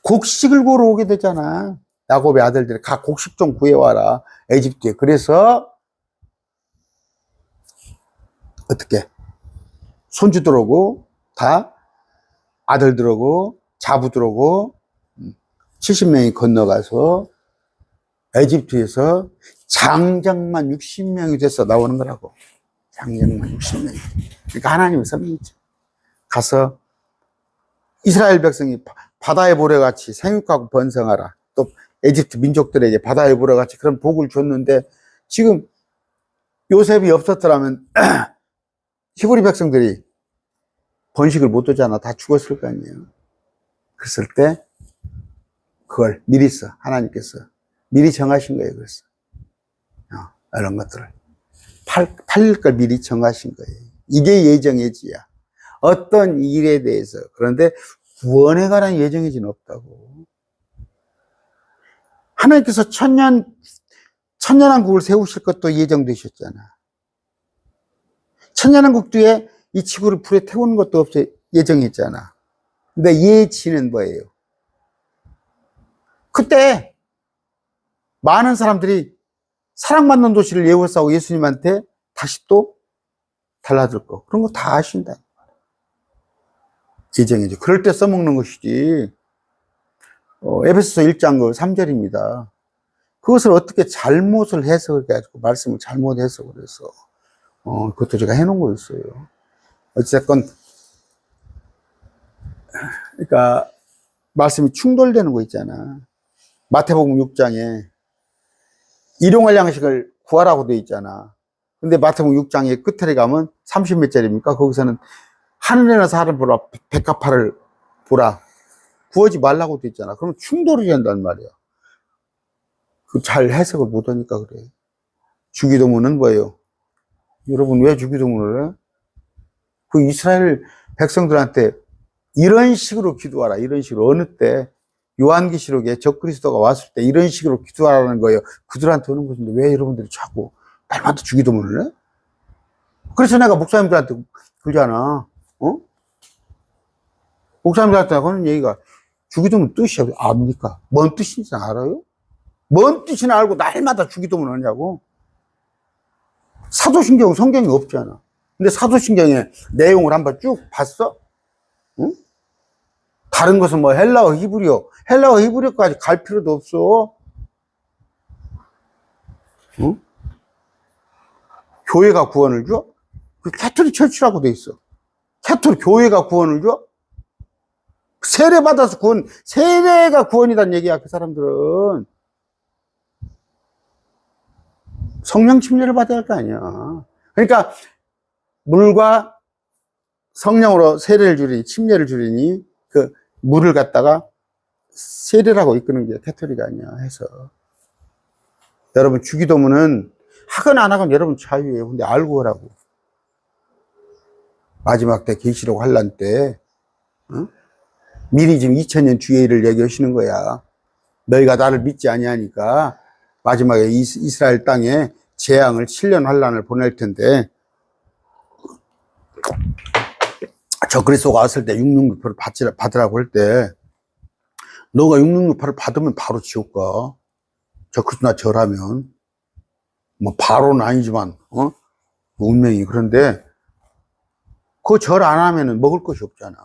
곡식을 보러 오게 되잖아. 야곱의 아들들이 각 곡식 좀 구해와라. 에집트에. 그래서 어떻게 손주들하고 다 아들들하고 자부들하고 70명이 건너가서 에집트에서 장정만 60명이 돼서 나오는 거라고. 장정만 60명이. 그러니까 하나님의 섭리죠. 가서 이스라엘 백성이 바다의 모래같이 생육하고 번성하라. 또 에집트 민족들에게 바다의 모래같이 그런 복을 줬는데 지금 요셉이 없었더라면 히브리 백성들이 번식을 못 하잖아. 다 죽었을 거 아니에요. 그랬을 때 그걸 미리 하나님께서 미리 정하신 거예요. 그래서 이런 것들을 팔릴 걸 미리 정하신 거예요. 이게 예정예지야. 어떤 일에 대해서. 그런데 구원에 관한 예정예지는 없다고. 하나님께서 천년왕국을 세우실 것도 예정되셨잖아. 천년왕국 뒤에 이 지구를 불에 태우는 것도 없어 예정했잖아. 근데 예지는 뭐예요? 그때 많은 사람들이 사랑받는 도시를 예고하고 예수님한테 다시 또 달라들 거. 그런 거 다 아신다. 예정이죠. 그럴 때 써먹는 것이지. 에베소서 1장 3절입니다. 그것을 어떻게 잘못을 해석을 해가지고 말씀을 잘못 해석을 해서 그것도 제가 해놓은 거였어요. 어쨌건 그러니까 말씀이 충돌되는 거 있잖아. 마태복음 6장에 일용할 양식을 구하라고 되어 있잖아. 근데 마태복음 6장의 끝에 가면 30몇 절입니까? 거기서는 하늘에 나서 하늘 보라, 백합화를 보라. 구하지 말라고 되어 있잖아. 그러면 충돌이 된단 말이야. 그 잘 해석을 못 하니까 그래. 주기도문은 뭐예요? 여러분 왜 주기도문을 해? 그 이스라엘 백성들한테 이런 식으로 기도하라. 이런 식으로. 어느 때 요한계시록에 적그리스도가 왔을 때 이런 식으로 기도하라는 거예요. 그들한테 오는 것인데 왜 여러분들이 자꾸 날마다 주기도문을 해? 그래서 내가 목사님들한테 그러잖아. 목사님들한테 하는 얘기가 주기도문 뜻이 압니까? 뭔 뜻인지 알아요? 뭔 뜻이나 알고 날마다 주기도문을 하냐고. 사도신경 성경이 없잖아. 근데 사도신경의 내용을 한번 쭉 봤어? 응? 다른 것은 뭐 헬라어, 히브리어까지 갈 필요도 없어. 응? 교회가 구원을 줘? 그 캐톨릭 철치라고 돼 있어. 캐톨릭 교회가 구원을 줘? 세례 받아서 세례가 구원이란 얘기야, 그 사람들은. 성령 침례를 받아야 할 거 아니야. 그러니까, 물과 성령으로 세례를 주리니, 침례를 주리니, 그 물을 갖다가 세례라고 이끄는 게 캐톨릭 아니야, 해서. 여러분, 주기도문은 하건 안 하건 여러분 자유예요. 근데 알고 하라고. 마지막 때 계시록 환란 때, 미리 지금 2000년 뒤의 일을 얘기하시는 거야. 너희가 나를 믿지 아니하니까 마지막에 이스라엘 땅에 재앙을 7년 환란을 보낼 텐데 적그리스도가 왔을 때 666표를 받으라고 할 때 너가 666표를 받으면 바로 지옥 가. 적그리스도나 절하면 뭐 바로는 아니지만 운명이. 그런데 그 절 안 하면은 먹을 것이 없잖아.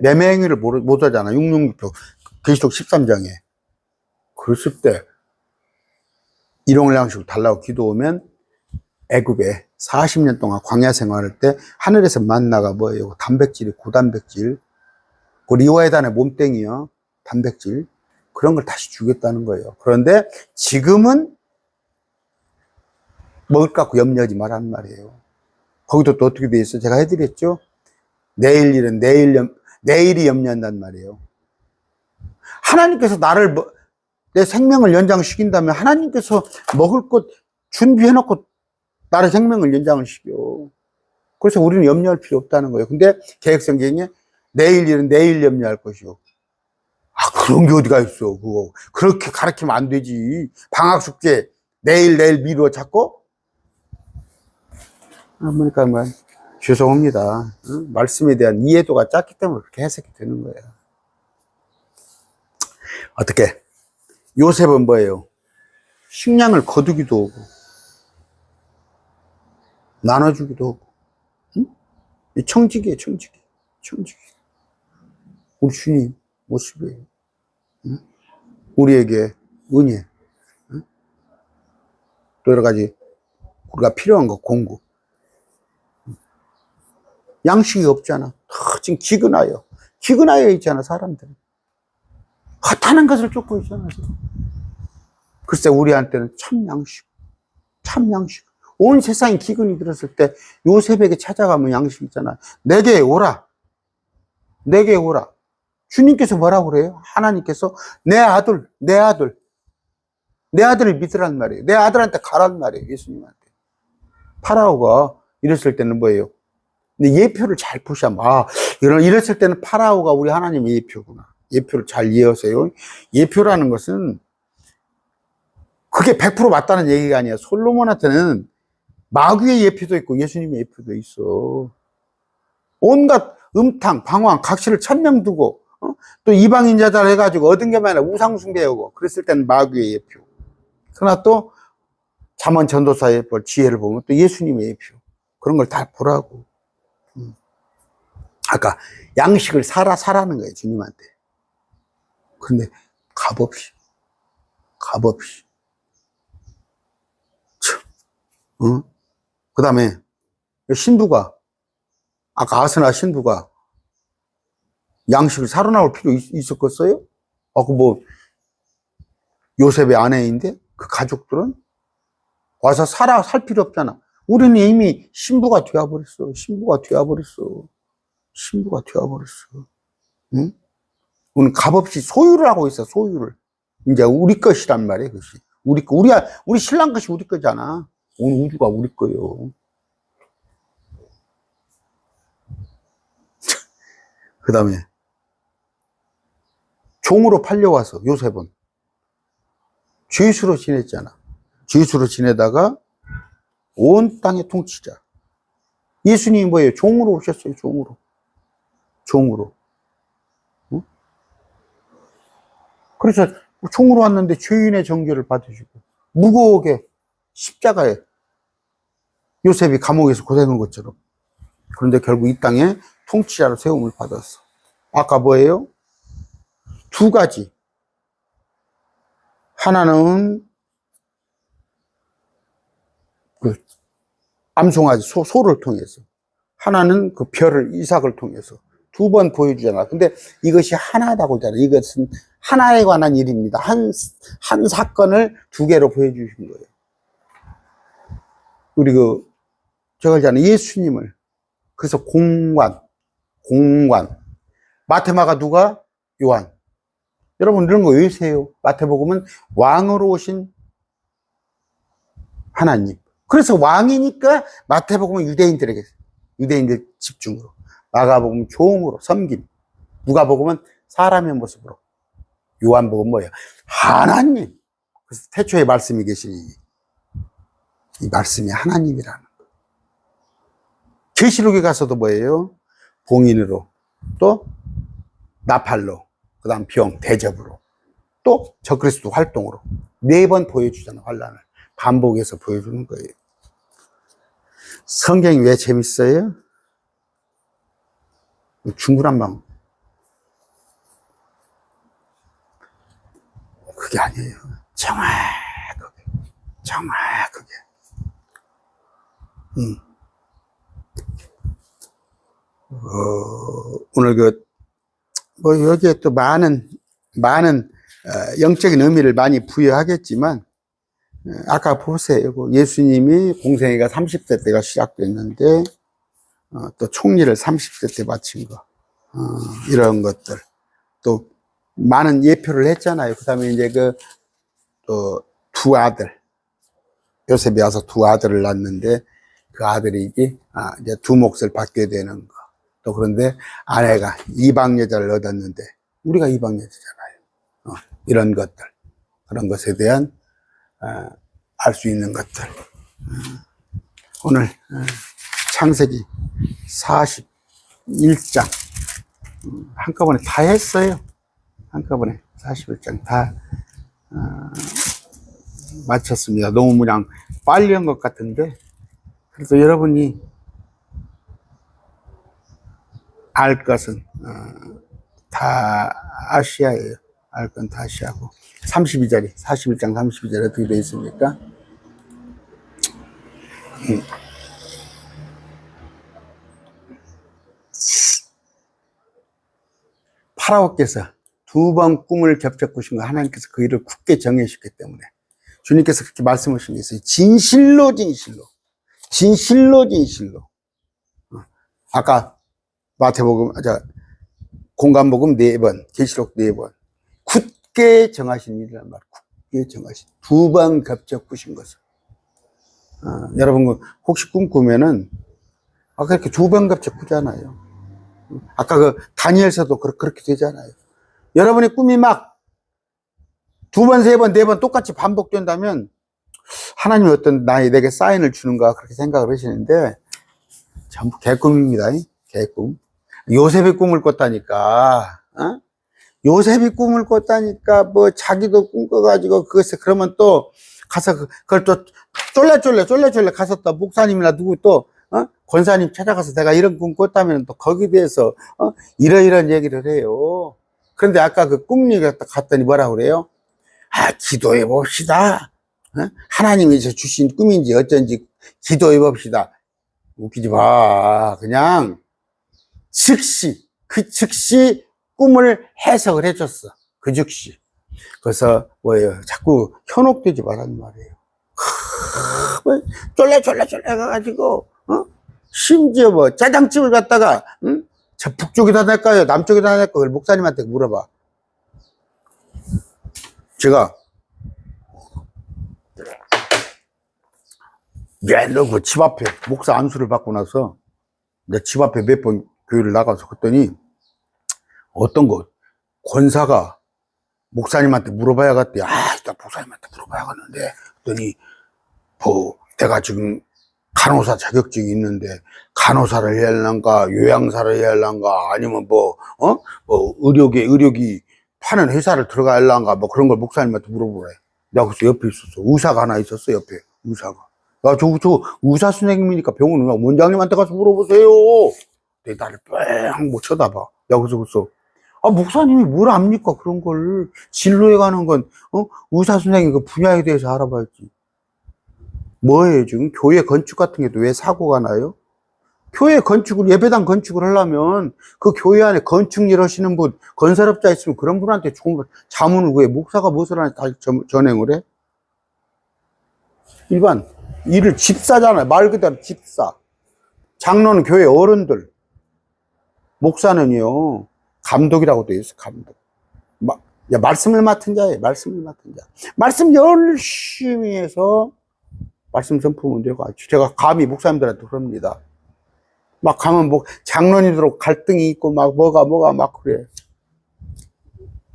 매매행위를 못 하잖아. 666표 계시록 13장에. 그랬을 때 일용할 양식을 달라고 기도하면 애굽에 40년 동안 광야 생활할 때 하늘에서 만나가 뭐예요? 단백질이 고단백질. 그 리와에단의 몸땡이요. 단백질. 그런 걸 다시 주겠다는 거예요. 그런데 지금은 먹을 것 갖고 염려하지 말란 말이에요. 거기도 또 어떻게 돼 있어? 제가 해드렸죠? 내일 일은 내일이 염려한단 말이에요. 하나님께서 내 생명을 연장시킨다면 하나님께서 먹을 것 준비해놓고 나의 생명을 연장을 시켜. 그래서 우리는 염려할 필요 없다는 거예요. 근데 계획성경에 내일 일은 내일 염려할 것이요. 그런 게 어디가 있어, 그거. 그렇게 가르치면 안 되지. 방학 숙제 내일 미루어 찾고? 그러니까 죄송합니다. 말씀에 대한 이해도가 작기 때문에 그렇게 해석이 되는 거예요. 어떻게 요셉은 뭐예요? 식량을 거두기도 하고, 나눠주기도 하고, 응? 청직이에요, 청직이. 청직이. 우리 주님 모습이에요. 응? 우리에게 은혜, 응? 또 여러 가지 우리가 필요한 거 공급. 양식이 없잖아. 지금 기근하여. 기근하여 있잖아, 사람들은. 핫하는 것을 쫓고 있잖아, 지금. 글쎄, 우리한테는 참 양식. 참 양식. 온 세상이 기근이 들었을 때 요셉에게 찾아가면 양식 있잖아. 내게 오라. 내게 오라. 주님께서 뭐라고 그래요? 하나님께서 내 아들을 믿으란 말이에요. 내 아들한테 가란 말이에요, 예수님한테. 파라오가 이랬을 때는 뭐예요? 근데 예표를 잘 보시면, 이랬을 때는 파라오가 우리 하나님의 예표구나. 예표를 잘 이해하세요. 예표라는 것은 그게 100% 맞다는 얘기가 아니야. 솔로몬한테는 마귀의 예표도 있고 예수님의 예표도 있어. 온갖 음탕, 방황, 각시를 천명 두고, 또 이방인 자들 해가지고 얻은 게만 아니라 우상숭배하고 그랬을 때는 마귀의 예표. 그러나 또 잠언 전도사의 지혜를 보면 또 예수님의 예표. 그런 걸 다 보라고. 아까 양식을 사라는 거예요, 주님한테. 근데 값없이. 참, 그 다음에 신부가, 아까 아스나 신부가 양식을 사러 나올 필요 있었겠어요? 요셉의 아내인데 그 가족들은 와서 살 필요 없잖아. 우리는 이미 신부가 되어버렸어. 응? 우리는 값없이 소유를 하고 있어, 소유를. 이제 우리 것이란 말이에요, 그것이. 우리 신랑 것이 우리 거잖아. 온 우주가 우리 거요. 그 다음에, 종으로 팔려와서, 요셉은. 죄수로 지냈잖아. 죄수로 지내다가, 온 땅의 통치자. 예수님이 뭐예요? 종으로 오셨어요, 종으로. 응? 그래서 종으로 왔는데 죄인의 정죄를 받으시고, 무거우게 십자가에 요셉이 감옥에서 고생한 것처럼. 그런데 결국 이 땅에 통치자로 세움을 받았어. 아까 뭐예요? 두 가지. 하나는 그 암송아지 소를 통해서, 하나는 그 별을 이삭을 통해서 두 번 보여주잖아. 근데 이것이 하나다고 하잖아. 이것은 하나에 관한 일입니다. 한 사건을 두 개로 보여주신 거예요. 우리 제가 알잖아요. 예수님을. 그래서 공관. 마테마가 누가? 요한. 여러분 이런 거 외우세요. 마태복음은 왕으로 오신 하나님. 그래서 왕이니까 마태복음은 유대인들 집중으로. 마가복음은 종으로, 섬김. 누가복음은 사람의 모습으로. 요한복음은 뭐예요? 하나님. 그래서 태초에 말씀이 계시니 이 말씀이 하나님이라는 거. 계시록에 가서도 뭐예요? 봉인으로, 또 나팔로, 그 다음 병, 대접으로, 또 적그리스도 활동으로 4번 보여주잖아. 환란을 반복해서 보여주는 거예요. 성경이 왜 재밌어요? 중구난방. 그게 아니에요. 정확하게. 오늘 여기에 또 많은 영적인 의미를 많이 부여하겠지만, 아까 보세요. 예수님이 공생애가 30대 때가 시작됐는데, 또 총리를 30대 때 마친 거, 이런 것들. 또 많은 예표를 했잖아요. 그 다음에 이제 또 두 아들, 요셉이 와서 두 아들을 낳는데, 그 아들이 이제 두 몫을 받게 되는 거. 또 그런데 아내가 이방 여자를 얻었는데, 우리가 이방 여자잖아요. 이런 것들, 그런 것에 대한 알 수 있는 것들. 오늘 창세기 41장 한꺼번에 다 했어요. 한꺼번에 41장 다 마쳤습니다. 너무 그냥 빨리 한 것 같은데, 그래서 여러분이 알 것은 다 아시아예요. 알 건 다 아시아고. 32절이 41장 32절에 어떻게 되어 있습니까? 파라오께서 두 번 꿈을 겹쳐 꾸신 거 하나님께서 그 일을 굳게 정해주셨기 때문에 주님께서 그렇게 말씀하신 게 있어요. 진실로 진실로 진실로 진실로. 아까 마태복음 공간복음 4번, 계시록 4번 굳게 정하신 일이란 말. 굳게 정하신 두 번 겹쳐 꾸신 것을. 여러분 혹시 꿈 꾸면은 아까 이렇게 두 번 겹쳐 꾸잖아요. 아까 그 다니엘서도 그렇게 되잖아요. 여러분의 꿈이 막 두 번, 세 번, 네 번 똑같이 반복된다면 하나님이 어떤 내게 사인을 주는가 그렇게 생각을 하시는데 전부 개꿈입니다. 개꿈. 요셉이 꿈을 꿨다니까. 요셉이 꿈을 꿨다니까 뭐 자기도 꿈 꿔가지고 그것에 그러면 또 가서 그걸 또 쫄래 가서 또 목사님이나 누구 또 권사님 찾아가서 내가 이런 꿈 꿨다면 또 거기에 대해서 이러이런 얘기를 해요. 그런데 아까 그 꿈 얘기 갔더니 뭐라고 그래요? 기도해 봅시다. 하나님이 주신 꿈인지 어쩐지 기도해 봅시다. 웃기지 마. 그냥 즉시 꿈을 해석을 해줬어. 그 즉시. 그래서 뭐예요? 자꾸 현혹되지 말라는 말이에요. 쫄래 가가지고 심지어 뭐 짜장집을 갔다가 저 북쪽에다 낼까요? 남쪽에다 낼까요? 그걸 목사님한테 물어봐. 제가 맨날 그 집 앞에 목사 안수를 받고 나서 내 집 앞에 몇 번 교회를 나가서 그랬더니 어떤 권사가 목사님한테 물어봐야겠대. 일단 목사님한테 물어봐야겠는데 그랬더니 내가 지금 간호사 자격증이 있는데 간호사를 해야 할란가 요양사를 해야 할란가 아니면 의료기 파는 회사를 들어가야 할란가 뭐 그런 걸 목사님한테 물어보래. 내가 그래서 옆에 있었어. 의사가 하나 있었어. 옆에 의사가. 저 의사 선생님이니까 병원 원장님한테 가서 물어보세요. 나를 뺑 못 쳐다봐. 내가 그래서 목사님이 뭘 압니까? 그런 걸 진로에 가는 건 의사 선생님 그 분야에 대해서 알아봐야지. 뭐예요 지금? 교회 건축 같은 게도 왜 사고가 나요? 교회 건축을 예배당 건축을 하려면 그 교회 안에 건축 일 하시는 분 건설업자 있으면 그런 분한테 좋은 거 자문을 구해. 목사가 무엇을 하는지 다 전행을 해? 일반 일을 집사잖아요. 말 그대로 집사. 장로는 교회 어른들. 목사는요 감독이라고 되어 있어. 감독. 말씀을 맡은 자예요. 말씀을 맡은 자. 말씀 열심히 해서 말씀 선포면 되고. 제가 감히 목사님들한테 그럽니다. 막 가면 장로님들하고 갈등이 있고 뭐가 막 그래.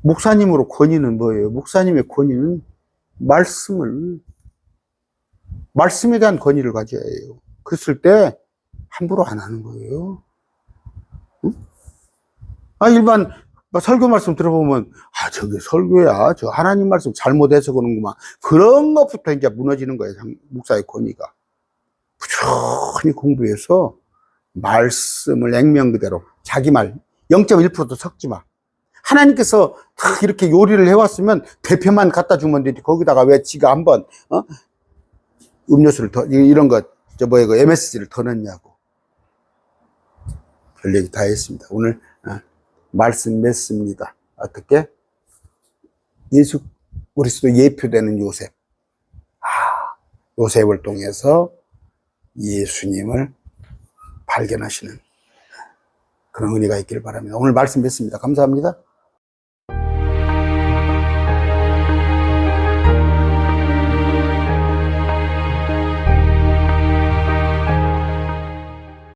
목사님으로 권위는 뭐예요? 목사님의 권위는 말씀에 대한 권위를 가져야 해요. 그랬을 때 함부로 안 하는 거예요. 응? 일반 설교 말씀 들어보면 저게 설교야. 저 하나님 말씀 잘못해서 그런구만. 그런 것부터 이제 무너지는 거예요. 목사의 권위가. 부지런히 공부해서 말씀을 액면 그대로 자기 말 0.1%도 섞지 마. 하나님께서 다 이렇게 요리를 해왔으면 대표만 갖다 주면 되지. 거기다가 왜 지가 한번 음료수를 더 이런 거 그 MSG를 더 넣냐고. 별 얘기 다 했습니다. 오늘 말씀 맺습니다. 어떻게? 예수 그리스도 예표되는 요셉. 요셉을 통해서 예수님을 발견하시는 그런 은혜가 있기를 바랍니다. 오늘 말씀 맺습니다. 감사합니다.